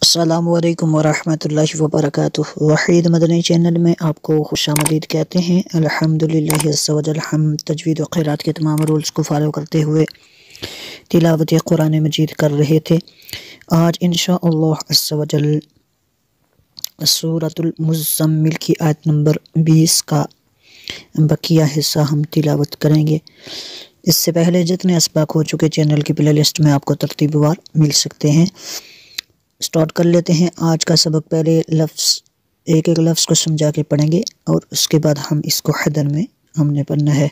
السلام علیکم ورحمۃ اللہ وبرکاتہ۔ وحید مدنی چینل میں آپ کو خوش آمدید کہتے ہیں۔ الحمدللہ عز و جل، ہم تجوید و قرات کے تمام رولز کو فالو کرتے ہوئے تلاوت قرآن مجید کر رہے تھے۔ آج انشاءاللہ عز و جل سورۃ المزمل کی آیت نمبر 20 کا بقیہ حصہ ہم تلاوت کریں گے۔ اس سے پہلے جتنے اسباق ہو چکے چینل کی پلے لسٹ میں آپ کو ترتیب وار مل سکتے ہیں۔ سٹارٹ کر لیتے ہیں آج کا سبق۔ پہلے ایک لفظ کو سمجھا کے پڑھیں گے اور اس کے بعد ہم اس کو حدر میں ہم نے پڑھنا ہے۔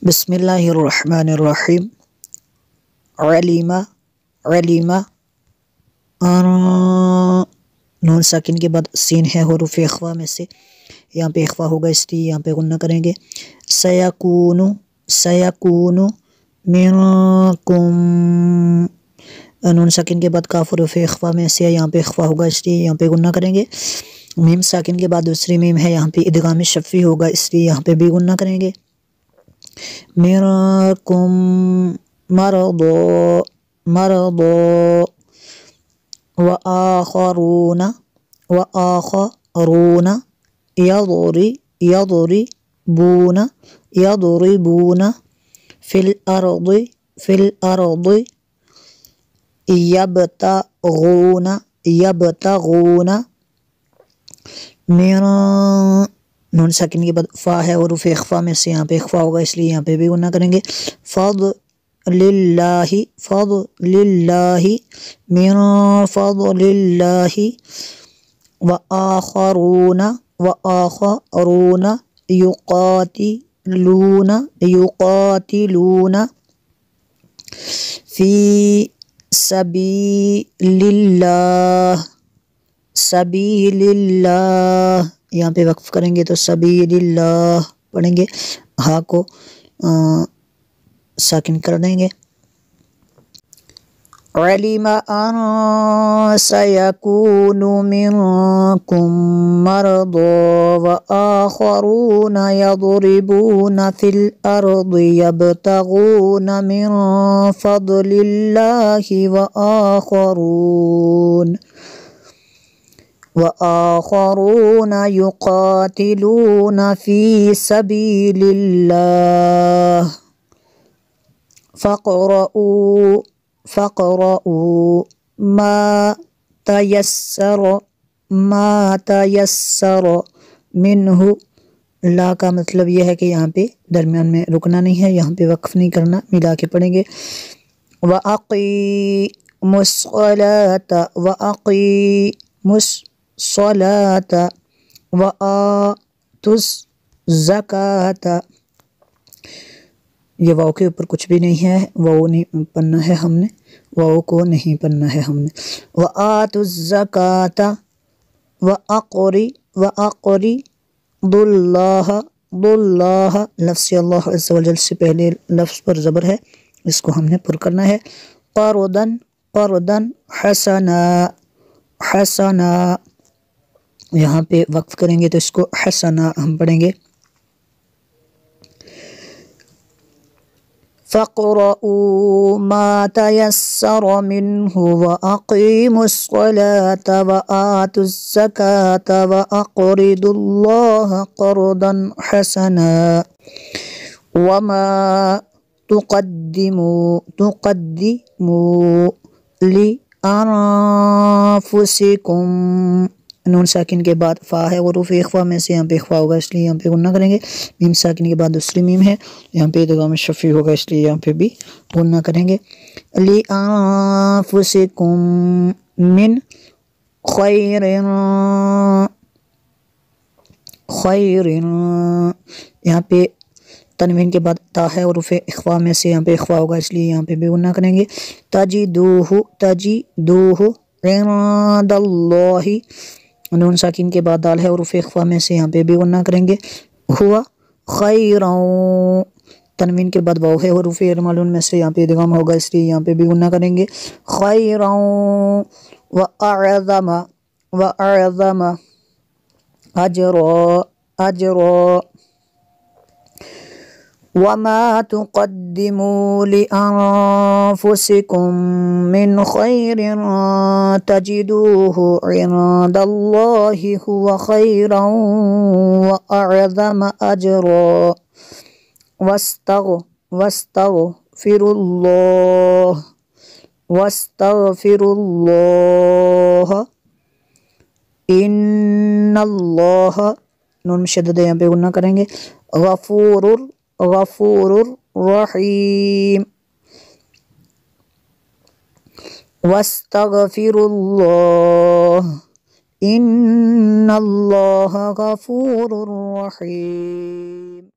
بسم اللہ الرحمن الرحیم۔ علیمہ علیمہ، نون ساکن کے بعد سین ہے حروف اخفا میں سے، یہاں پہ اخفا ہوگا اس لیے یہاں پہ غنہ کریں گے۔ سیکون سیکون منکم، نون ساکن کے بعد کاف حروف اخفا میں سے، یہاں پہ اخفا ہوگا اس لیے یہاں پہ غنہ کریں گے۔ میم ساکن کے بعد دوسری میم ہے، یہاں پہ ادغام شفی ہوگا اس لیے یہاں پہ بھی غنہ کریں گے۔ منکم مرض مرض، وآخرون وآخرون یضربون یضربون فی الارض فی الارض، یبتغون یبتغون من، نون ساکن کے بعد فا ہے حروف اخفا میں سے، یہاں پہ اخفا ہوگا اس لیے یہاں پہ بھی غنہ کریں گے۔ فضل اللہ فضل اللہ من فضل اللہ، وآخرون وآخرون یقاتلون یقاتلون فی سبیل اللہ سبیل اللہ، یہاں پہ وقف کریں گے تو سبیل اللہ پڑھیں گے، ہاں کو ساکن کر دیں گے۔ علم ان سیکون منکم مرض وآخرون یضربون فی الارض یبتغون من فضل اللہ وآخرون یقاتلون فی سبیل اللہ، فقرؤوا ما تیسر منہ، لا کا مطلب یہ ہے کہ یہاں پہ درمیان میں رکنا نہیں ہے، یہاں پہ وقف نہیں کرنا، ملا کے پڑھیں گے۔ وَأَقِیمُوا الصَّلَاةَ وَأَقِیمُوا الصَّلَاةَ وَآتُوا الزَّکَاةَ، یہ واو کے اوپر کچھ بھی نہیں ہے، واو نہیں پڑھنا ہے ہم نے، واو کو نہیں پڑھنا ہے ہم نے۔ وَآتُوا الزَّکَاةَ وَأَقْرِضُوا اللَّهَ ضُلَّاهَ، لفظ اللہ عز و جل سے پہلے لفظ پر زبر ہے، اس کو ہم نے پر کرنا ہے۔ قرضاً قرضاً حسنا حسنا، یہاں پہ وقف کریں گے تو اس کو حسنا ہم پڑھیں گے۔ فَاقْرَؤُوا مَا تَيَسَّرَ مِنْهُ وَأَقِیمُوا الصَّلَاةَ وَآتُوا الزَّکَاةَ وَأَقْرِضُوا اللَّهَ قَرْضًا حَسَنًا وَمَا تُقَدِّمُوا لِأَنفُسِکُم، نون ساکن کے بعد فا ہے حروف اخفا میں سے، یہاں پہ اخفا ہوگا اس لیے یہاں پہ غنہ کریں گے۔ میم ساکن کے بعد دوسری میم ہے، یہاں پہ ادغام شفی ہوگا اس لیے یہاں پہ بھی غنہ کریں گے۔ لِأَنفُسِکُم من خیر خیر، یہاں پہ تنوین کے بعد تا ہے حروف اخفا میں سے، یہاں پہ اخفا ہوگا اس لیے یہاں پہ بھی غنہ کریں گے۔ تجدوہ عند اللہ، نون ساکن کے بعد دال ہے حروف اخفا میں سے، یہاں پہ بھی غنہ کریں گے۔ ہوا خیرا، تنوین کے بعد واو ہے حروف ارمالون میں سے، یہاں پہ ادغام ہوگا اس لیے یہاں پہ بھی غنہ کریں گے۔ خیرا وَأَعْظَمَ اجرا وما تقدموا لأنفسكم من خير تجدوه عند الله هو خيرا وأعظم أجرا واستغفر الله ان اللہ نون شدد یہاں پہ گناہ کریں گے غفور رحیم واستغفر اللہ ان اللہ غفور رحیم.